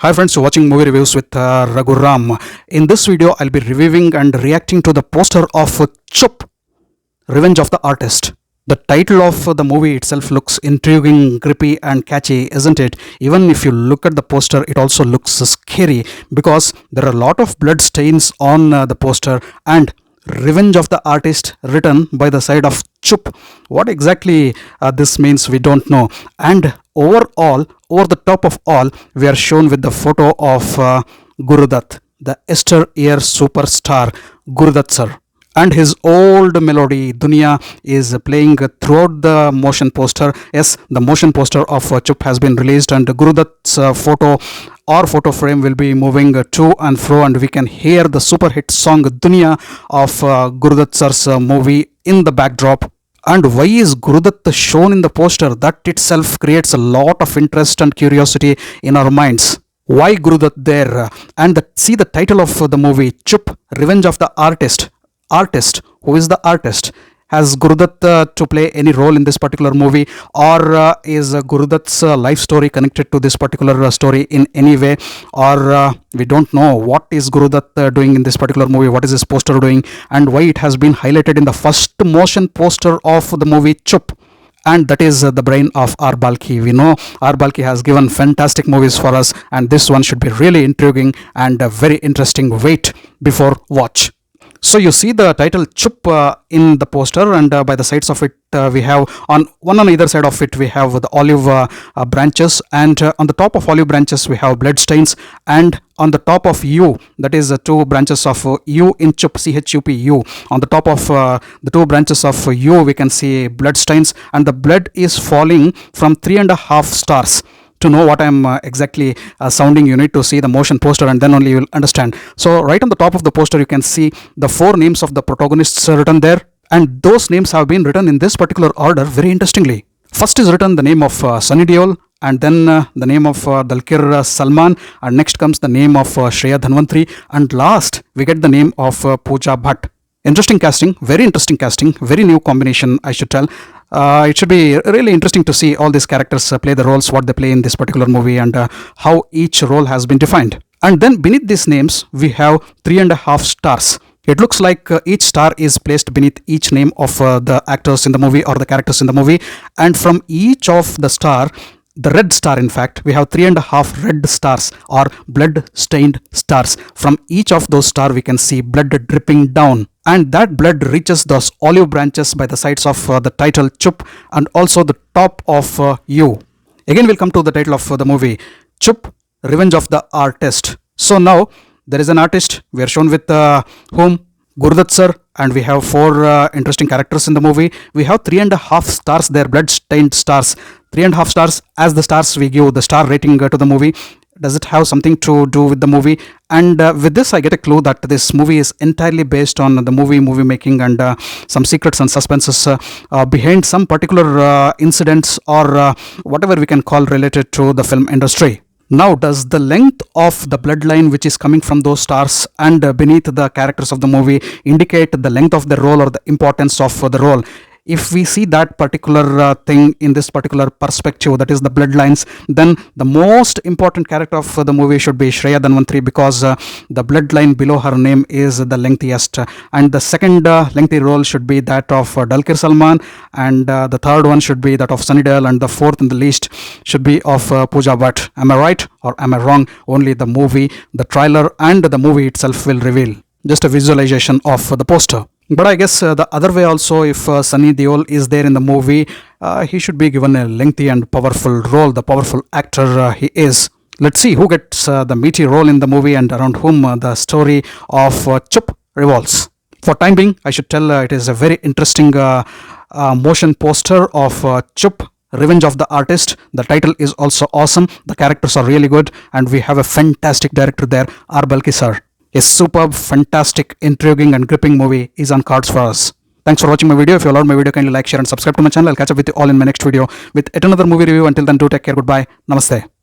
Hi friends, you're watching movie reviews with Raghu Ram. In this video, I'll be reviewing and reacting to the poster of Chup, Revenge of the Artist. The title of the movie itself looks intriguing, grippy and catchy, isn't it? Even if you look at the poster, it also looks scary because there are a lot of blood stains on the poster and Revenge of the Artist written by the side of Chup. What exactly this means, we don't know. And overall, over the top of all, we are shown with the photo of Gurudutt, the Yesteryear superstar Gurudutt sir. And his old melody Dunia is playing throughout the motion poster. Yes, the motion poster of Chup has been released, and Gurudutt's photo or photo frame will be moving to and fro, and we can hear the super hit song Dunia of Gurudutt sir's movie in the backdrop. And why is Gurudutt shown in the poster? That itself creates a lot of interest and curiosity in our minds. Why Gurudutt there? And see the title of the movie, Chup, Revenge of the Artist. Artist, who is the artist? Has Gurudutt to play any role in this particular movie, or is Gurudutt's life story connected to this particular story in any way, or we don't know what is Gurudutt doing in this particular movie, what is this poster doing, and why it has been highlighted in the first motion poster of the movie Chup. And that is the brain of R. Balki. We know R. Balki has given fantastic movies for us, and this one should be really intriguing and very interesting. Wait before watch. So you see the title Chup in the poster, and by the sides of it we have on either side of it we have the olive branches, and on the top of olive branches we have blood stains, and on the top of U, that is two branches of U in Chup, CHUP, on the top of the two branches of U we can see blood stains, and the blood is falling from 3.5 stars. To know what I'm exactly sounding, you need to see the motion poster, and then only you will understand. So right on the top of the poster you can see the 4 names of the protagonists written there, and those names have been written in this particular order very interestingly. First is written the name of Sunny Deol, and then the name of Dulquer Salmaan, and next comes the name of Shreya Dhanvantri, and last we get the name of Pooja Bhatt. Interesting casting, very interesting casting, very new combination I should tell. It should be really interesting to see all these characters play the roles, what they play in this particular movie, and how each role has been defined. And then beneath these names we have 3.5 stars. It looks like each star is placed beneath each name of the actors in the movie or the characters in the movie, and from each of the star, the red star in fact, we have 3.5 red stars or blood stained stars. From each of those stars we can see blood dripping down, and that blood reaches those olive branches by the sides of the title Chup, and also the top of U. Again we'll come to the title of the movie, Chup, Revenge of the Artist. So now there is an artist, we are shown with whom? Gurudutt sir, and we have 4 interesting characters in the movie. We have 3.5 stars there, blood stained stars. 3.5 stars as the stars we give the star rating to the movie. Does it have something to do with the movie? And with this I get a clue that this movie is entirely based on the movie making, and some secrets and suspenses behind some particular incidents or whatever we can call related to the film industry. Now, does the length of the bloodline which is coming from those stars and beneath the characters of the movie indicate the length of the role or the importance of the role? If we see that particular thing in this particular perspective, that is the bloodlines, then the most important character of the movie should be Shreya Dhanvantri, because the bloodline below her name is the lengthiest, and the second lengthy role should be that of Dulquer Salmaan, and the third one should be that of Sunny Deol, and the fourth in the list should be of Pooja Bhatt. Am I right or am I wrong? Only the movie, the trailer and the movie itself will reveal. Just a visualization of the poster. But I guess the other way also, if Sunny Deol is there in the movie, he should be given a lengthy and powerful role, the powerful actor he is. Let's see who gets the meaty role in the movie and around whom the story of Chup revolves. For time being, I should tell it is a very interesting motion poster of Chup, Revenge of the Artist. The title is also awesome, the characters are really good, and we have a fantastic director there, R. Balki sir. A superb, fantastic, intriguing and gripping movie is on cards for us. Thanks for watching my video. If you loved my video, kindly like, share and subscribe to my channel. I'll catch up with you all in my next video with yet another movie review. Until then, do take care. Goodbye. Namaste.